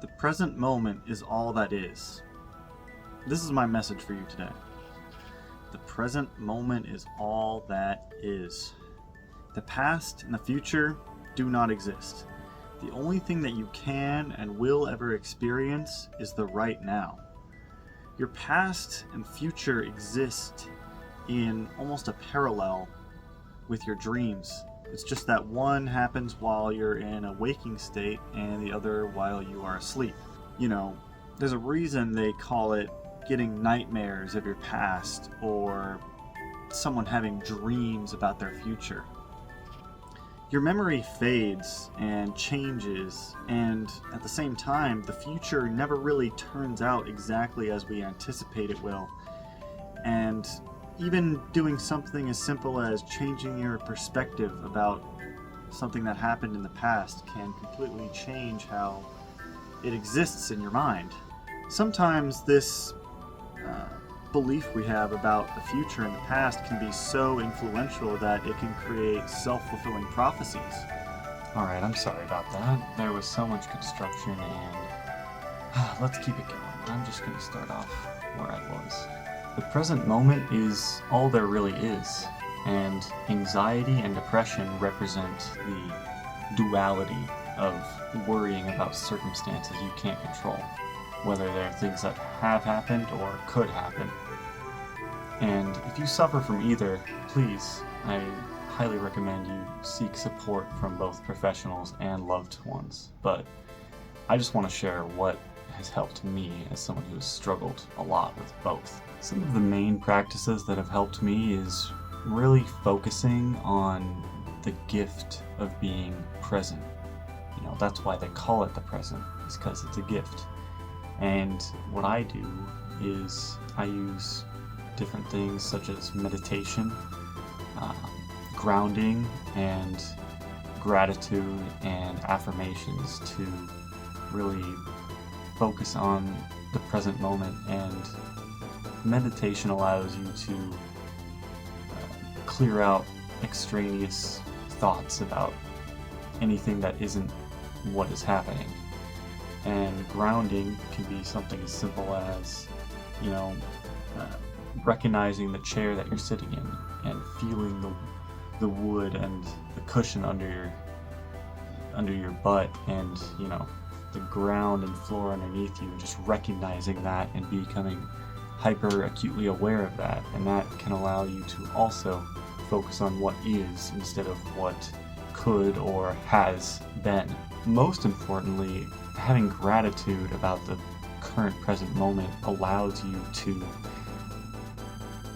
The present moment is all that is. This is my message for you today. The present moment is all that is. The past and the future do not exist. The only thing that you can and will ever experience is the right now. Your past and future exist in almost a parallel with your dreams. It's just that one happens while you're in a waking state and the other while you are asleep. You know, there's a reason they call it getting nightmares of your past or someone having dreams about their future. Your memory fades and changes, and at the same time, the future never really turns out exactly as we anticipate it will. And even doing something as simple as changing your perspective about something that happened in the past can completely change how it exists in your mind. Sometimes this belief we have about the future and the past can be so influential that it can create self-fulfilling prophecies. Alright, I'm sorry about that. There was so much construction and let's keep it going. I'm just going to start off where I was. The present moment is all there really is, and anxiety and depression represent the duality of worrying about circumstances you can't control, whether they're things that have happened or could happen. And if you suffer from either, please, I highly recommend you seek support from both professionals and loved ones. But I just want to share what has helped me as someone who has struggled a lot with both. Some of the main practices that have helped me is really focusing on the gift of being present. You know, that's why they call it the present, is because it's a gift. And what I do is I use different things such as meditation, grounding, and gratitude and affirmations to really focus on the present moment. And meditation allows you to clear out extraneous thoughts about anything that isn't what is happening. And grounding can be something as simple as, recognizing the chair that you're sitting in and feeling the wood and the cushion under your butt, and the ground and floor underneath you, and just recognizing that and becoming hyper acutely aware of that. And that can allow you to also focus on what is instead of what could or has been. Most importantly, having gratitude about the current present moment allows you to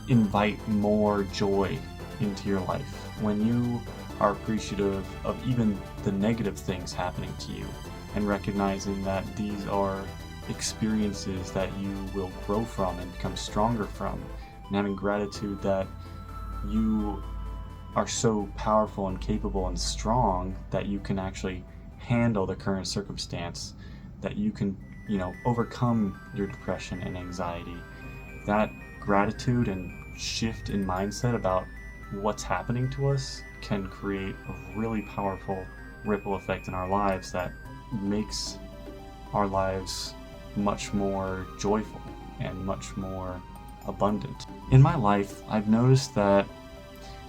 invite more joy into your life. When you are appreciative of even the negative things happening to you and recognizing that these are experiences that you will grow from and become stronger from, and having gratitude that you are so powerful and capable and strong that you can actually handle the current circumstance, that you can, overcome your depression and anxiety. That gratitude and shift in mindset about what's happening to us can create a really powerful ripple effect in our lives that makes our lives much more joyful and much more abundant. In my life, I've noticed that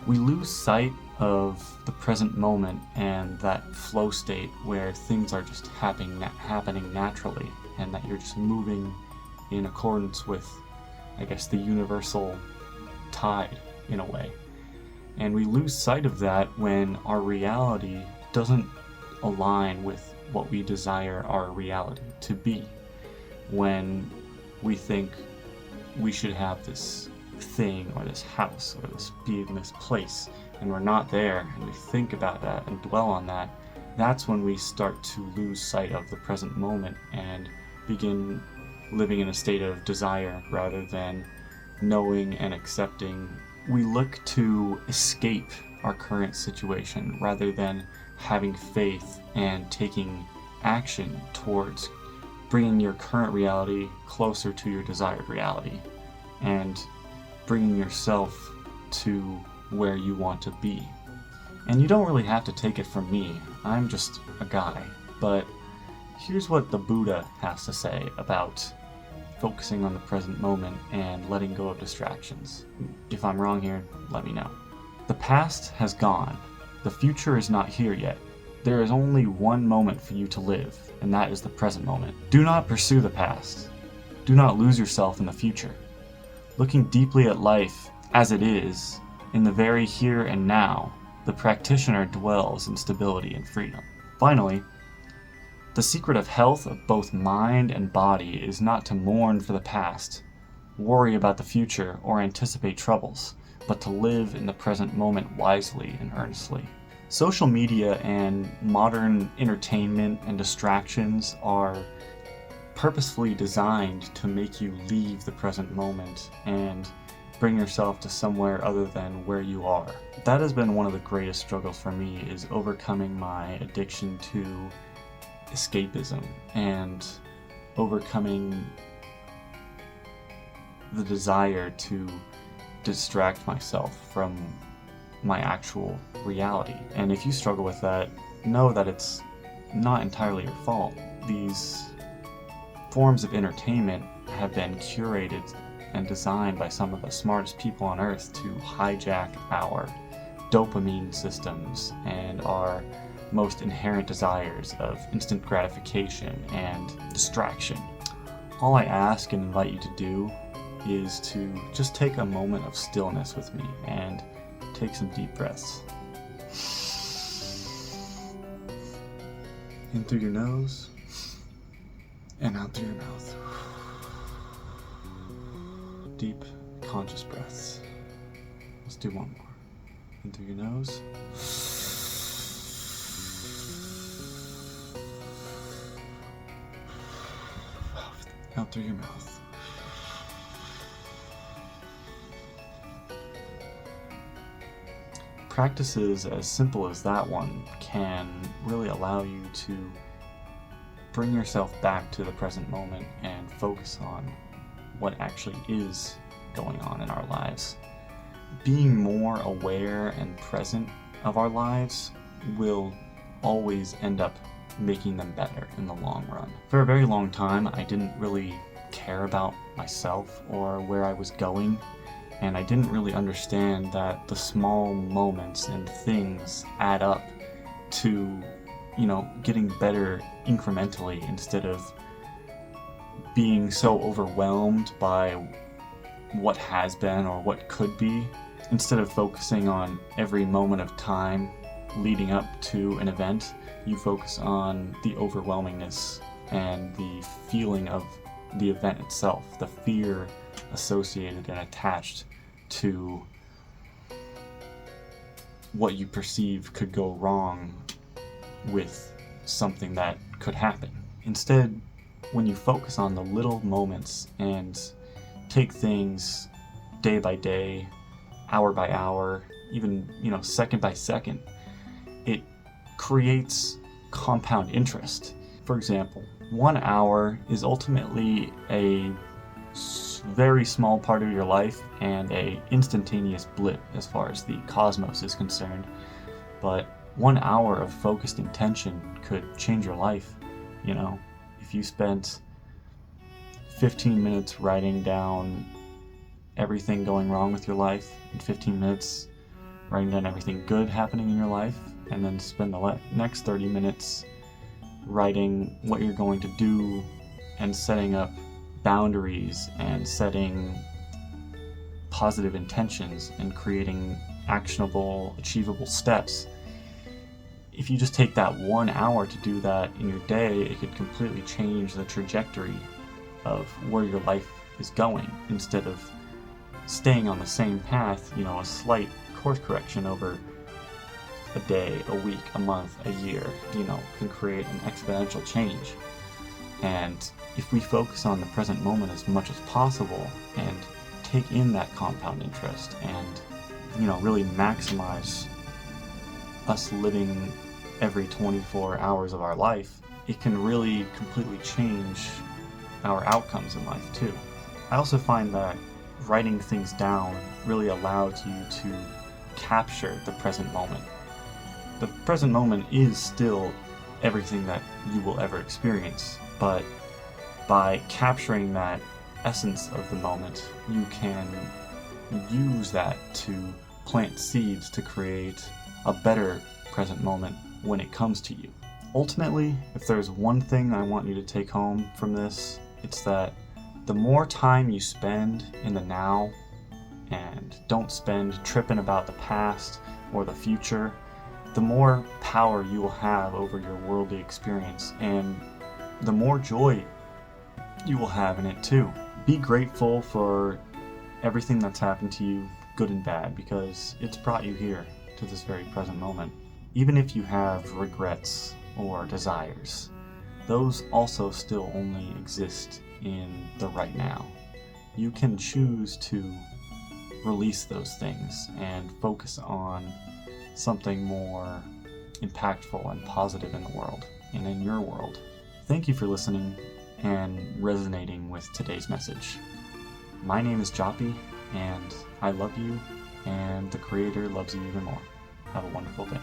we lose sight of the present moment and that flow state where things are just happening naturally, and that you're just moving in accordance with, the universal tide in a way. And we lose sight of that when our reality doesn't align with what we desire our reality to be. When we think we should have this thing or this house or be in this place, and we're not there, and we think about that and dwell on that, that's when we start to lose sight of the present moment and begin living in a state of desire rather than knowing and accepting. We look to escape our current situation rather than having faith and taking action towards bringing your current reality closer to your desired reality and bringing yourself to where you want to be. And you don't really have to take it from me. I'm just a guy. But Here's what the Buddha has to say about focusing on the present moment and letting go of distractions. If I'm wrong here, let me know. The past has gone. The future is not here yet. There is only one moment for you to live, and that is the present moment. Do not pursue the past. Do not lose yourself in the future. Looking deeply at life as it is, in the very here and now, the practitioner dwells in stability and freedom. Finally, the secret of health of both mind and body is not to mourn for the past, worry about the future, or anticipate troubles, but to live in the present moment wisely and earnestly. Social media and modern entertainment and distractions are purposefully designed to make you leave the present moment and bring yourself to somewhere other than where you are. That has been one of the greatest struggles for me, is overcoming my addiction to escapism and overcoming the desire to distract myself from my actual reality. And if you struggle with that, know that it's not entirely your fault. These forms of entertainment have been curated and designed by some of the smartest people on earth to hijack our dopamine systems and our most inherent desires of instant gratification and distraction. All I ask and invite you to do is to just take a moment of stillness with me and take some deep breaths. In through your nose and out through your mouth. Deep, conscious breaths. Let's do one more. In through your nose. Out through your mouth. Practices as simple as that one can really allow you to bring yourself back to the present moment and focus on what actually is going on in our lives. Being more aware and present of our lives will always end up making them better in the long run. For a very long time, I didn't really care about myself or where I was going, and I didn't really understand that the small moments and things add up to, getting better incrementally instead of being so overwhelmed by what has been or what could be. Instead of focusing on every moment of time leading up to an event, you focus on the overwhelmingness and the feeling of the event itself, the fear associated and attached to what you perceive could go wrong with something that could happen. Instead, when you focus on the little moments and take things day by day, hour by hour, even, second by second, it creates compound interest. For example, 1 hour is ultimately a very small part of your life and a instantaneous blip as far as the cosmos is concerned. But 1 hour of focused intention could change your life. If you spent 15 minutes writing down everything going wrong with your life, and 15 minutes writing down everything good happening in your life, and then spend the next 30 minutes writing what you're going to do and setting up boundaries and setting positive intentions and creating actionable, achievable steps. If you just take that 1 hour to do that in your day, it could completely change the trajectory of where your life is going. Instead of staying on the same path, a slight course correction over a day, a week, a month, a year, can create an exponential change. And if we focus on the present moment as much as possible and take in that compound interest and, really maximize us living every 24 hours of our life, it can really completely change our outcomes in life too. I also find that writing things down really allows you to capture the present moment. The present moment is still everything that you will ever experience, but by capturing that essence of the moment, you can use that to plant seeds to create a better present moment when it comes to you. Ultimately, if there's one thing I want you to take home from this, it's that the more time you spend in the now and don't spend tripping about the past or the future, the more power you will have over your worldly experience and the more joy you will have in it too. Be grateful for everything that's happened to you, good and bad, because it's brought you here to this very present moment. Even if you have regrets or desires, those also still only exist in the right now. You can choose to release those things and focus on something more impactful and positive in the world and in your world. Thank you for listening and resonating with today's message. My name is Joppy, and I love you, and the Creator loves you even more. Have a wonderful day.